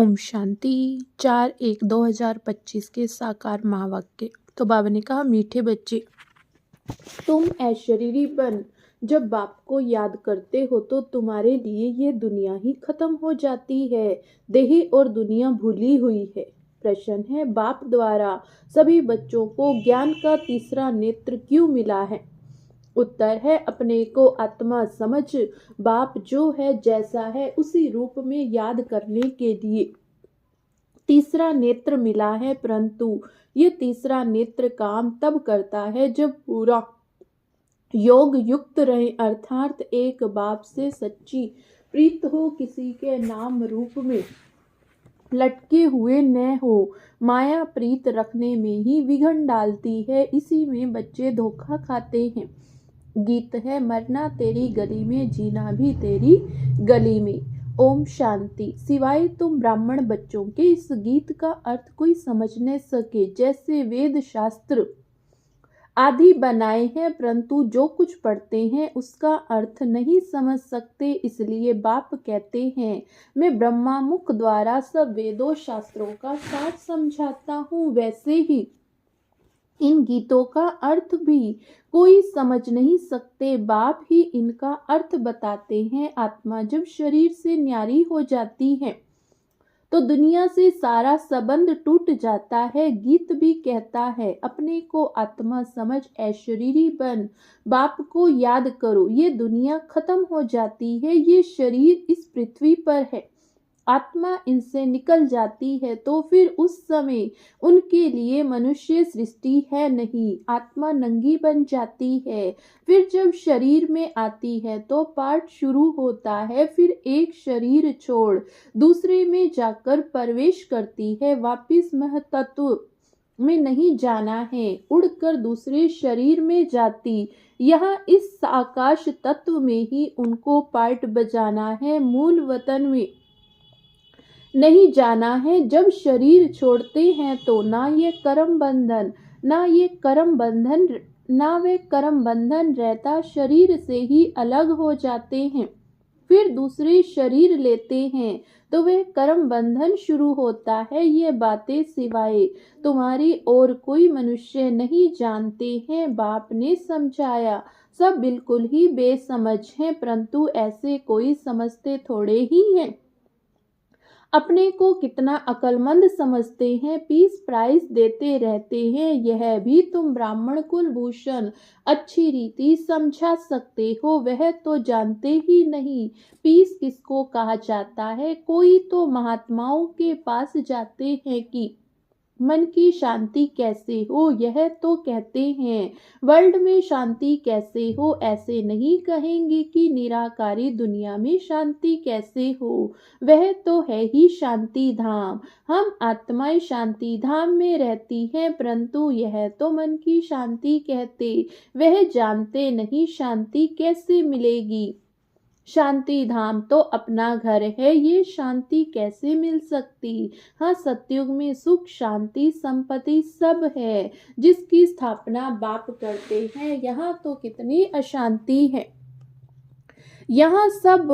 ओम शांति 4/1/2025 के साकार महावाक्य। तो बाबा ने कहा, मीठे बच्चे, तुम अशरीरी बन जब बाप को याद करते हो तो तुम्हारे लिए ये दुनिया ही खत्म हो जाती है। देह और दुनिया भूली हुई है। प्रश्न है, बाप द्वारा सभी बच्चों को ज्ञान का तीसरा नेत्र क्यों मिला है? उत्तर है, अपने को आत्मा समझ बाप जो है जैसा है उसी रूप में याद करने के लिए तीसरा नेत्र मिला है। परंतु ये तीसरा नेत्र काम तब करता है जब पूरा योग युक्त रहे, अर्थात एक बाप से सच्ची प्रीत हो, किसी के नाम रूप में लटके हुए न हो। माया प्रीत रखने में ही विघन डालती है, इसी में बच्चे धोखा खाते हैं। गीत है, मरना तेरी गली में, जीना भी तेरी गली में। ओम शांति। सिवाय तुम ब्राह्मण बच्चों के इस गीत का अर्थ कोई समझ न सके। जैसे वेद शास्त्र आदि बनाए हैं, परंतु जो कुछ पढ़ते हैं उसका अर्थ नहीं समझ सकते। इसलिए बाप कहते हैं, मैं ब्रह्मा मुख द्वारा सब वेदों शास्त्रों का सार समझाता हूँ। वैसे ही इन गीतों का अर्थ भी कोई समझ नहीं सकते, बाप ही इनका अर्थ बताते हैं। आत्मा जब शरीर से न्यारी हो जाती है तो दुनिया से सारा संबंध टूट जाता है। गीत भी कहता है, अपने को आत्मा समझ अशरीरी बन बाप को याद करो। ये दुनिया खत्म हो जाती है, ये शरीर इस पृथ्वी पर है, आत्मा इनसे निकल जाती है तो फिर उस समय उनके लिए मनुष्य सृष्टि है नहीं। आत्मा नंगी बन जाती है, फिर जब शरीर में आती है तो पाठ शुरू होता है। फिर एक शरीर छोड़ दूसरे में जाकर प्रवेश करती है। वापिस महतत्व में नहीं जाना है, उड़कर दूसरे शरीर में जाती। यहाँ इस आकाश तत्व में ही उनको पाठ बजाना है, मूल वतन में नहीं जाना है। जब शरीर छोड़ते हैं तो ना वे कर्म बंधन रहता, शरीर से ही अलग हो जाते हैं। फिर दूसरे शरीर लेते हैं तो वे कर्म बंधन शुरू होता है। ये बातें सिवाय तुम्हारी और कोई मनुष्य नहीं जानते हैं। बाप ने समझाया, सब बिल्कुल ही बेसमझ हैं, परंतु ऐसे कोई समझते थोड़े ही हैं। अपने को कितना अक्लमंद समझते हैं, पीस प्राइस देते रहते हैं। यह भी तुम ब्राह्मण कुलभूषण अच्छी रीति समझा सकते हो, वह तो जानते ही नहीं पीस किसको कहा जाता है। कोई तो महात्माओं के पास जाते हैं कि मन की शांति कैसे हो, यह तो कहते हैं वर्ल्ड में शांति कैसे हो। ऐसे नहीं कहेंगे कि निराकारी दुनिया में शांति कैसे हो, वह तो है ही शांति धाम। हम आत्माएं शांति धाम में रहती हैं, परंतु यह तो मन की शांति कहते, वह जानते नहीं शांति कैसे मिलेगी। शांति धाम तो अपना घर है, ये शांति कैसे मिल सकती? हाँ, सतयुग में सुख शांति संपत्ति सब है, जिसकी स्थापना बाप करते हैं। यहाँ तो कितनी अशांति है। यहाँ सब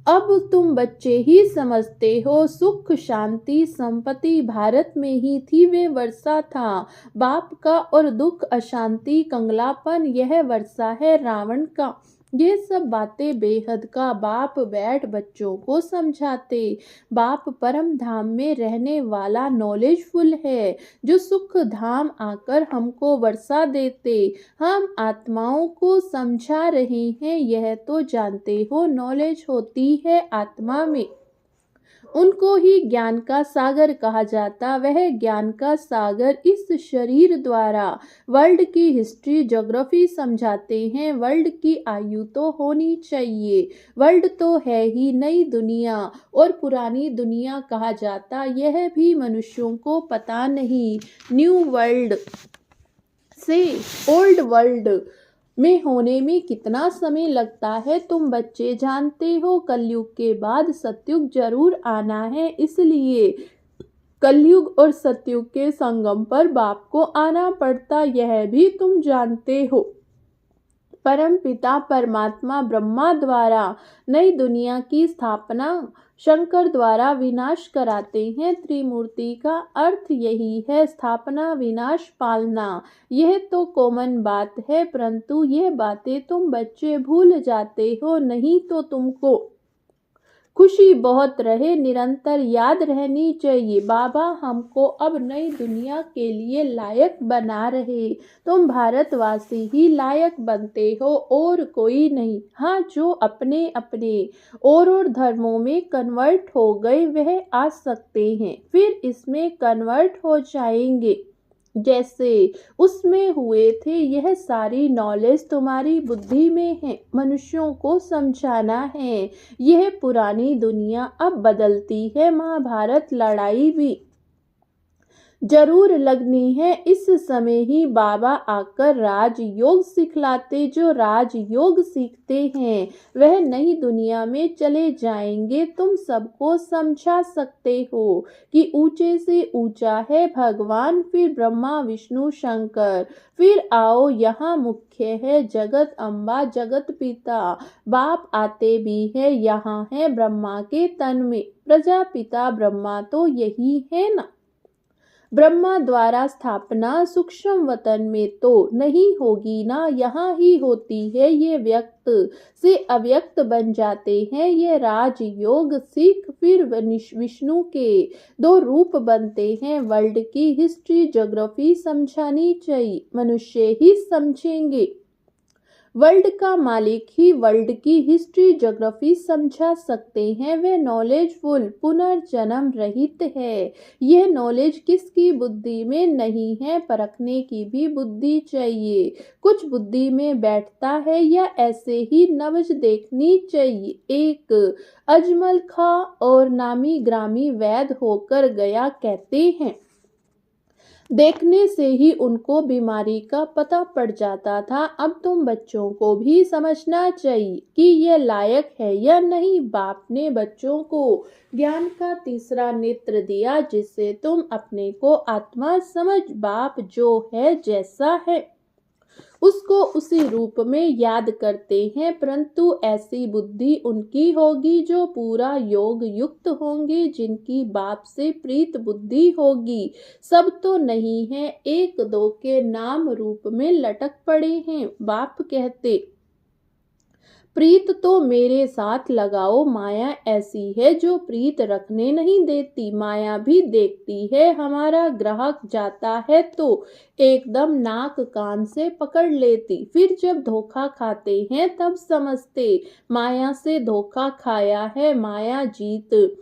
अब तुम बच्चे ही समझते हो। सुख शांति संपत्ति भारत में ही थी, वे वर्षा था बाप का, और दुख अशांति कंगलापन यह वर्षा है रावण का। ये सब बातें बेहद का बाप बैठ बच्चों को समझाते। बाप परम धाम में रहने वाला नॉलेजफुल है, जो सुख धाम आकर हमको वर्षा देते। हम आत्माओं को समझा रहे हैं, यह तो जानते हो नॉलेज होती है आत्मा में, उनको ही ज्ञान का सागर कहा जाता। वह ज्ञान का सागर इस शरीर द्वारा वर्ल्ड की हिस्ट्री ज्योग्राफी समझाते हैं। वर्ल्ड की आयु तो होनी चाहिए, वर्ल्ड तो है ही नई दुनिया और पुरानी दुनिया कहा जाता, यह भी मनुष्यों को पता नहीं। न्यू वर्ल्ड से ओल्ड वर्ल्ड में होने में कितना समय लगता है तुम बच्चे जानते हो। कलयुग के बाद सतयुग जरूर आना है, इसलिए कलयुग और सतयुग के संगम पर बाप को आना पड़ता, यह भी तुम जानते हो। परम पिता परमात्मा ब्रह्मा द्वारा नई दुनिया की स्थापना, शंकर द्वारा विनाश कराते हैं। त्रिमूर्ति का अर्थ यही है, स्थापना, विनाश, पालना। यह तो कॉमन बात है, परंतु यह बातें तुम बच्चे भूल जाते हो। नहीं तो तुमको खुशी बहुत रहे, निरंतर याद रहनी चाहिए। बाबा हमको अब नई दुनिया के लिए लायक बना रहे। तुम भारतवासी ही लायक बनते हो और कोई नहीं। हाँ, जो अपने अपने और धर्मों में कन्वर्ट हो गए वह आ सकते हैं, फिर इसमें कन्वर्ट हो जाएंगे जैसे उसमें हुए थे। यह सारी नॉलेज तुम्हारी बुद्धि में है, मनुष्यों को समझाना है। यह पुरानी दुनिया अब बदलती है। महाभारत लड़ाई भी जरूर लगनी है। इस समय ही बाबा आकर राजयोग सिखलाते। जो राजयोग सीखते हैं वह नई दुनिया में चले जाएंगे। तुम सबको समझा सकते हो कि ऊंचे से ऊंचा है भगवान, फिर ब्रह्मा विष्णु शंकर, फिर आओ यहाँ मुख्य है जगत अम्बा, जगत पिता। बाप आते भी है, यहाँ है ब्रह्मा के तन में। प्रजापिता ब्रह्मा तो यही है ना। ब्रह्मा द्वारा स्थापना सूक्ष्म वतन में तो नहीं होगी ना, यहाँ ही होती है। ये व्यक्त से अव्यक्त बन जाते हैं। ये राजयोग सीख फिर विष्णु के दो रूप बनते हैं। वर्ल्ड की हिस्ट्री ज्योग्राफी समझानी चाहिए, मनुष्य ही समझेंगे। वर्ल्ड का मालिक ही वर्ल्ड की हिस्ट्री ज्योग्राफी समझा सकते हैं। वे नॉलेजफुल, पुनर्जन्म रहित है। यह नॉलेज किसकी बुद्धि में नहीं है, परखने की भी बुद्धि चाहिए। कुछ बुद्धि में बैठता है या ऐसे ही नब्ज देखनी चाहिए। एक अजमल खां और नामी ग्रामी वैद होकर गया, कहते हैं देखने से ही उनको बीमारी का पता पड़ जाता था। अब तुम बच्चों को भी समझना चाहिए कि ये लायक है या नहीं। बाप ने बच्चों को ज्ञान का तीसरा नेत्र दिया, जिससे तुम अपने को आत्मा समझ। बाप जो है, जैसा है, उसको उसी रूप में याद करते हैं, परंतु ऐसी बुद्धि उनकी होगी जो पूरा योग युक्त होंगे, जिनकी बाप से प्रीत बुद्धि होगी। सब तो नहीं है, एक दो के नाम रूप में लटक पड़े हैं। बाप कहते प्रीत तो मेरे साथ लगाओ। माया ऐसी है जो प्रीत रखने नहीं देती। माया भी देखती है। हमारा ग्राहक जाता है तो एकदम नाक कान से पकड़ लेती, फिर जब धोखा खाते हैं तब समझते माया से धोखा खाया है। माया जीत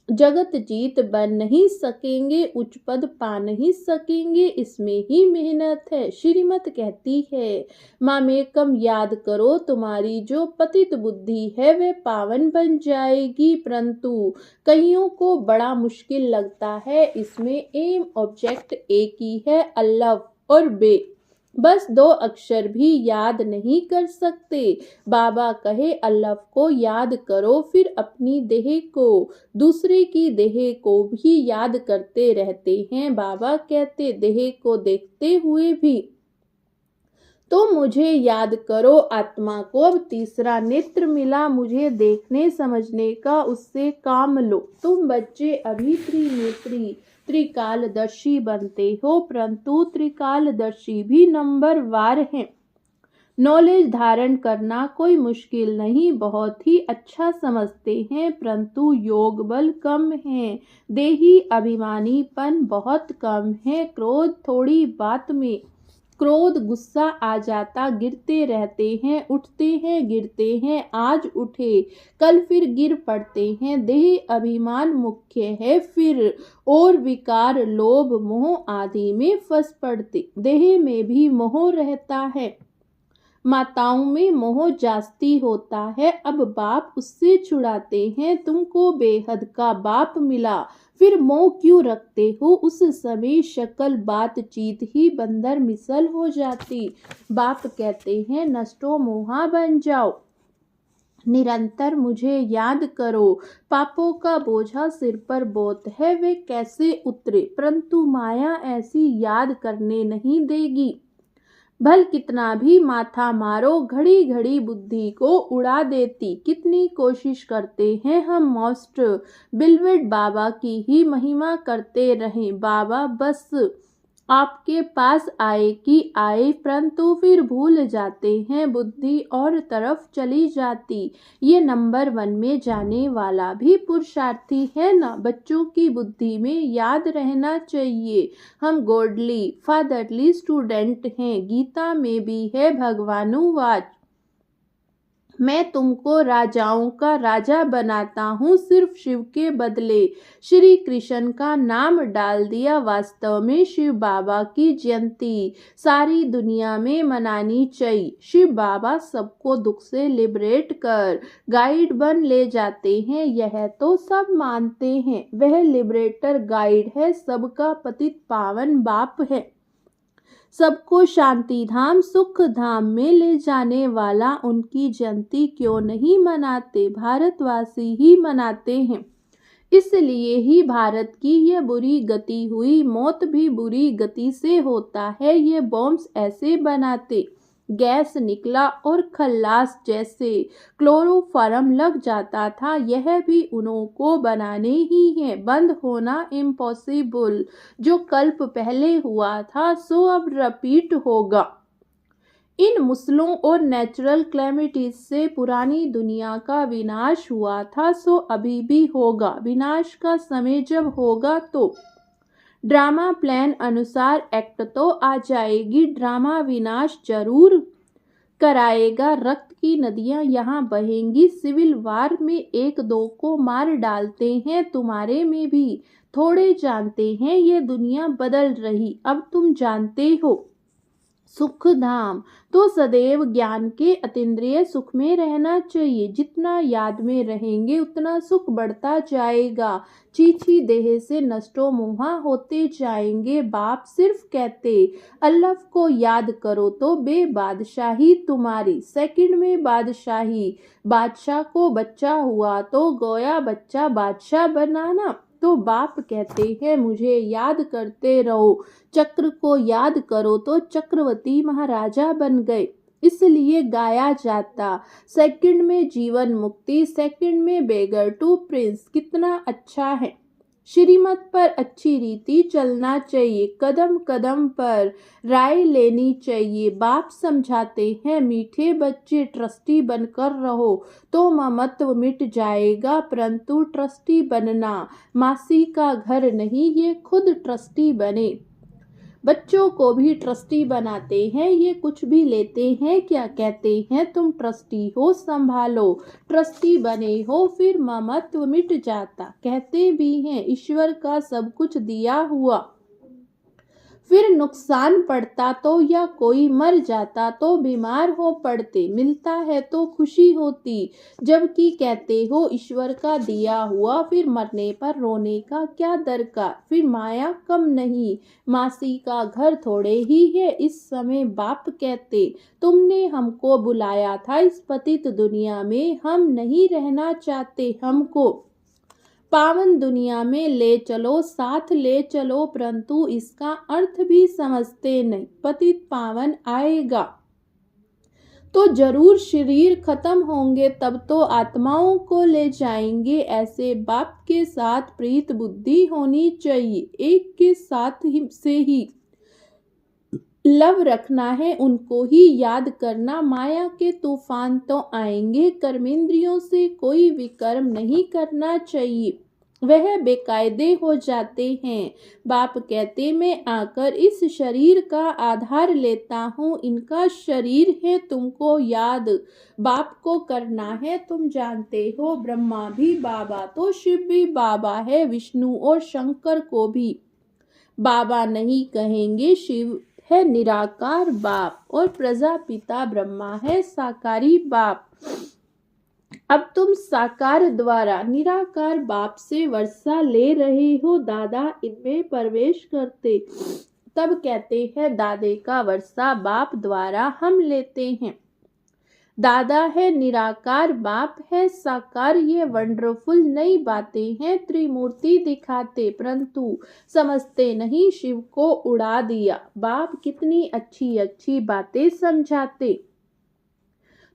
जगत जीत बन नहीं सकेंगे, उच्च पद पा नहीं सकेंगे, इसमें ही मेहनत है। श्रीमत कहती है मामेकम याद करो, तुम्हारी जो पतित बुद्धि है वह पावन बन जाएगी। परंतु कईयों को बड़ा मुश्किल लगता है। इसमें एम ऑब्जेक्ट एक ही है, अल्लाह और बे, बस दो अक्षर भी याद नहीं कर सकते। बाबा कहे अल्लाह को याद करो, फिर अपनी देह को, दूसरे की देह को भी याद करते रहते हैं। बाबा कहते देह को देखते हुए भी तो मुझे याद करो। आत्मा को अब तीसरा नेत्र मिला, मुझे देखने समझने का, उससे काम लो। तुम बच्चे अभी त्रिनेत्री त्रिकालदर्शी बनते हो, परंतु त्रिकालदर्शी भी नंबर वार हैं। नॉलेज धारण करना कोई मुश्किल नहीं, बहुत ही अच्छा समझते हैं, परंतु योग बल कम है। देही अभिमानीपन बहुत कम है। क्रोध थोड़ी बात में, क्रोध गुस्सा आ जाता, गिरते रहते हैं, उठते हैं, गिरते हैं। आज उठे कल फिर गिर पड़ते हैं। देह अभिमान मुख्य है, फिर और विकार लोभ मोह आदि में फंस पड़ते। देह में भी मोह रहता है, माताओं में मोह जास्ती होता है। अब बाप उससे छुड़ाते हैं। तुमको बेहद का बाप मिला, फिर मोह क्यों रखते हो। उस समय शकल बातचीत ही बंदर मिसल हो जाती। बाप कहते हैं नष्टो मोहा बन जाओ, निरंतर मुझे याद करो। पापों का बोझा सिर पर बहुत है, वे कैसे उतरे, परंतु माया ऐसी याद करने नहीं देगी। भल कितना भी माथा मारो, घड़ी घड़ी बुद्धि को उड़ा देती। कितनी कोशिश करते हैं हम मोस्ट बिलवेड बाबा की ही महिमा करते रहें। बाबा बस आपके पास आए कि आए, परंतु फिर भूल जाते हैं, बुद्धि और तरफ चली जाती। ये नंबर 1 में जाने वाला भी पुरुषार्थी है ना। बच्चों की बुद्धि में याद रहना चाहिए, हम गॉडली फादरली स्टूडेंट हैं। गीता में भी है भगवानुवाच, मैं तुमको राजाओं का राजा बनाता हूँ सिर्फ शिव के बदले। श्री कृष्ण का नाम डाल दिया। वास्तव में शिव बाबा की जयंती सारी दुनिया में मनानी चाहिए। शिव बाबा सबको दुख से लिबरेट कर गाइड बन ले जाते हैं, यह तो सब मानते हैं। वह लिबरेटर गाइड है, सबका पतित पावन बाप है, सबको शांति धाम सुख धाम में ले जाने वाला। उनकी जयंती क्यों नहीं मनाते? भारतवासी ही मनाते हैं, इसलिए ही भारत की ये बुरी गति हुई। मौत भी बुरी गति से होता है, ये बॉम्ब्स ऐसे बनाते, गैस निकला और खल्लास जैसे क्लोरोफॉर्म लग जाता था। यह भी उन्हों को बनाने ही है, बंद होना इम्पॉसिबल। जो कल्प पहले हुआ था सो अब रिपीट होगा। इन मुसलों और नेचुरल क्लैमिटीज से पुरानी दुनिया का विनाश हुआ था, सो अभी भी होगा। विनाश का समय जब होगा तो ड्रामा प्लान अनुसार एक्ट तो आ जाएगी। ड्रामा विनाश जरूर कराएगा। रक्त की नदियां यहाँ बहेंगी। सिविल वार में एक दो को मार डालते हैं, तुम्हारे में भी थोड़े जानते हैं ये दुनिया बदल रही। अब तुम जानते हो सुख धाम तो सदैव ज्ञान के अतीन्द्रिय सुख में रहना चाहिए। जितना याद में रहेंगे उतना सुख बढ़ता जाएगा। चीची देह से नष्टो मोहा होते जाएंगे। बाप सिर्फ कहते अल्लाह को याद करो तो बेबादशाही तुम्हारी। सेकंड में बादशाही, बादशाह को बच्चा हुआ तो गोया बच्चा बादशाह बनाना। तो बाप कहते हैं मुझे याद करते रहो, चक्र को याद करो तो चक्रवर्ती महाराजा बन गए। इसलिए गाया जाता सेकंड में जीवन मुक्ति, सेकंड में बेगर टू प्रिंस। कितना अच्छा है, श्रीमत पर अच्छी रीति चलना चाहिए, कदम कदम पर राय लेनी चाहिए। बाप समझाते हैं मीठे बच्चे ट्रस्टी बनकर रहो तो ममत्व मिट जाएगा, परंतु ट्रस्टी बनना मासी का घर नहीं, ये खुद ट्रस्टी बने। बच्चों को भी ट्रस्टी बनाते हैं, ये कुछ भी लेते हैं क्या? कहते हैं तुम ट्रस्टी हो संभालो, ट्रस्टी बने हो फिर ममत्व मिट जाता। कहते भी हैं ईश्वर का सब कुछ दिया हुआ फिर नुकसान पड़ता तो, या कोई मर जाता तो बीमार हो पड़ते, मिलता है तो खुशी होती। जबकि कहते हो ईश्वर का दिया हुआ फिर मरने पर रोने का क्या दरकार। फिर माया कम नहीं, मासी का घर थोड़े ही है। इस समय बाप कहते तुमने हमको बुलाया था इस पतित दुनिया में, हम नहीं रहना चाहते, हमको पावन दुनिया में ले चलो, साथ ले चलो, परंतु इसका अर्थ भी समझते नहीं। पतित पावन आएगा तो जरूर शरीर खत्म होंगे, तब तो आत्माओं को ले जाएंगे। ऐसे बाप के साथ प्रीत बुद्धि होनी चाहिए, एक के साथ से ही लव रखना है, उनको ही याद करना। माया के तूफान तो आएंगे, कर्मेंद्रियों से कोई विकर्म नहीं करना चाहिए, वह बेकायदे हो जाते हैं। बाप कहते मैं आकर इस शरीर का आधार लेता हूँ, इनका शरीर है, तुमको याद बाप को करना है। तुम जानते हो ब्रह्मा भी बाबा तो शिव भी बाबा है, विष्णु और शंकर को भी बाबा नहीं कहेंगे। शिव है निराकार बाप और प्रजापिता ब्रह्मा है साकारी बाप। अब तुम साकार द्वारा निराकार बाप से वर्षा ले रहे हो, दादा इनमें प्रवेश करते तब कहते हैं दादे का वर्षा बाप द्वारा हम लेते हैं। दादा है निराकार, बाप है साकार, ये वंडरफुल नई बातें हैं त्रिमूर्ति दिखाते, परंतु समझते नहीं शिव को उड़ा दिया। बाप कितनी अच्छी अच्छी बातें समझाते,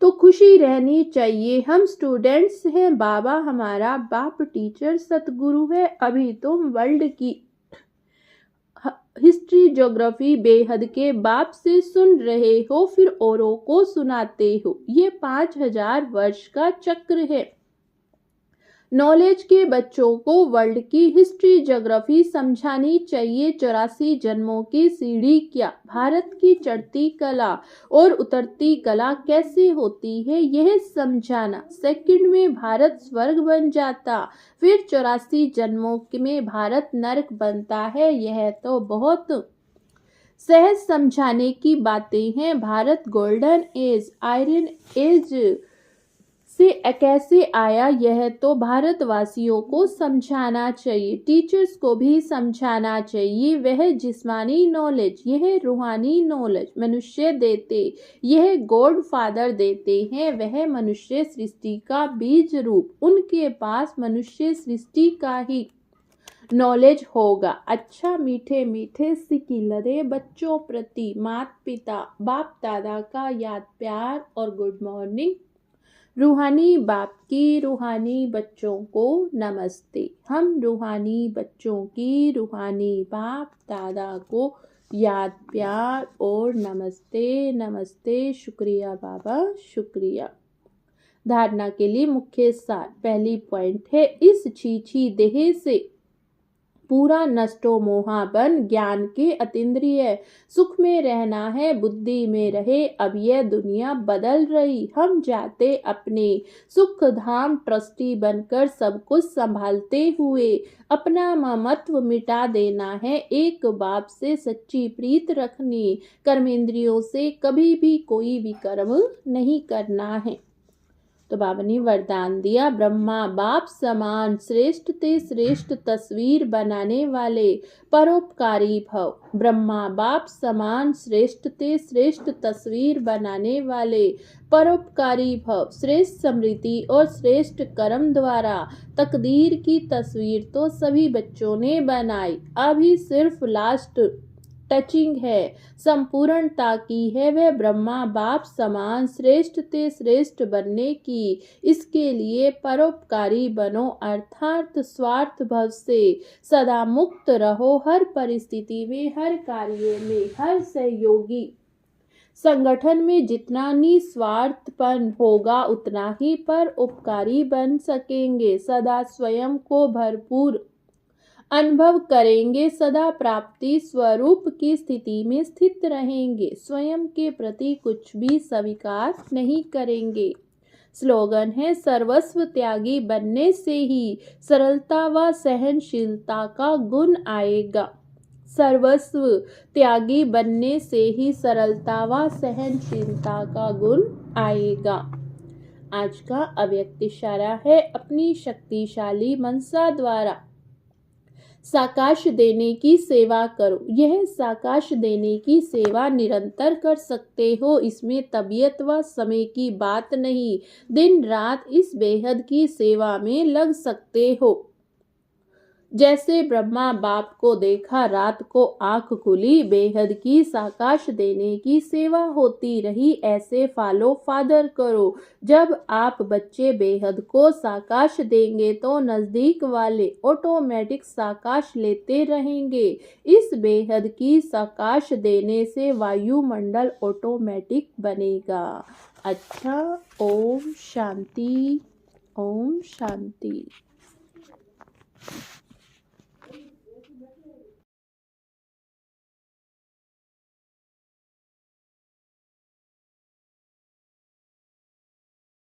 तो खुशी रहनी चाहिए। हम स्टूडेंट्स हैं, बाबा हमारा बाप टीचर सतगुरु है। अभी तुम वर्ल्ड की हिस्ट्री ज्योग्राफी बेहद के बाप से सुन रहे हो, फिर औरों को सुनाते हो। ये 5000 वर्ष का चक्र है। नॉलेज के बच्चों को वर्ल्ड की हिस्ट्री ज्योग्राफी समझानी चाहिए। 84 जन्मों की सीढ़ी क्या, भारत की चढ़ती कला और उतरती कला कैसे होती है, यह समझाना। सेकंड में भारत स्वर्ग बन जाता, फिर 84 जन्मों में भारत नरक बनता है। यह तो बहुत सहज समझाने की बातें हैं। Bharat golden age, iron age से कैसे आया, यह तो भारतवासियों को समझाना चाहिए। टीचर्स को भी समझाना चाहिए। वह जिस्मानी नॉलेज, यह रूहानी नॉलेज मनुष्य देते, यह गॉड फादर देते हैं। वह मनुष्य सृष्टि का बीज रूप, उनके पास मनुष्य सृष्टि का ही नॉलेज होगा। अच्छा मीठे मीठे सिकिलरे बच्चों प्रति माता पिता बाप दादा का याद प्यार और गुड मॉर्निंग। रूहानी बाप की रूहानी बच्चों को नमस्ते। हम रूहानी बच्चों की रूहानी बाप दादा को याद प्यार और नमस्ते नमस्ते। शुक्रिया बाबा, शुक्रिया। धारणा के लिए मुख्य सार। पहली पॉइंट है, इस छीछी देह से पूरा नष्टो मोहा बन ज्ञान के अतीन्द्रिय सुख में रहना है, बुद्धि में रहे। अब यह दुनिया बदल रही, हम जाते अपने सुख धाम ट्रस्टी बनकर सब कुछ संभालते हुए अपना ममत्व मिटा देना है। एक बाप से सच्ची प्रीत रखनी, कर्मेंद्रियों से कभी भी कोई भी कर्म नहीं करना है। तो बाबा ने वरदान दिया, ब्रह्मा बाप समान श्रेष्ठ ते श्रेष्ठ तस्वीर बनाने वाले परोपकारी भव। ब्रह्मा बाप समान श्रेष्ठ ते श्रेष्ठ तस्वीर बनाने वाले परोपकारी भव। श्रेष्ठ स्मृति और श्रेष्ठ कर्म द्वारा तकदीर की तस्वीर तो सभी बच्चों ने बनाई। अभी सिर्फ लास्ट टचिंग है, संपूर्णता की है। वह ब्रह्मा बाप समान श्रेष्ठ ते श्रेष्ठ बनने की। इसके लिए परोपकारी बनो, अर्थात स्वार्थ भाव से सदा मुक्त रहो। हर परिस्थिति में, हर कार्य में, हर सहयोगी संगठन में जितना निस्वार्थपन होगा उतना ही परोपकारी बन सकेंगे। सदा स्वयं को भरपूर अनुभव करेंगे, सदा प्राप्ति स्वरूप की स्थिति में स्थित रहेंगे, स्वयं के प्रति कुछ भी स्वीकार नहीं करेंगे। स्लोगन है, सर्वस्व त्यागी बनने से ही सरलता व सहनशीलता का गुण आएगा। सर्वस्व त्यागी बनने से ही सरलता व सहनशीलता का गुण आएगा। आज का अव्यक्त इशारा है, अपनी शक्तिशाली मनसा द्वारा साकाश देने की सेवा करो। यह साकाश देने की सेवा निरंतर कर सकते हो, इसमें तबीयत व समय की बात नहीं। दिन रात इस बेहद की सेवा में लग सकते हो। जैसे ब्रह्मा बाप को देखा, रात को आंख खुली, बेहद की साकाश देने की सेवा होती रही। ऐसे फॉलो फादर करो। जब आप बच्चे बेहद को साकाश देंगे तो नजदीक वाले ऑटोमेटिक साकाश लेते रहेंगे। इस बेहद की साकाश देने से वायुमंडल ऑटोमेटिक बनेगा। अच्छा, ओम शांति, ओम शांति।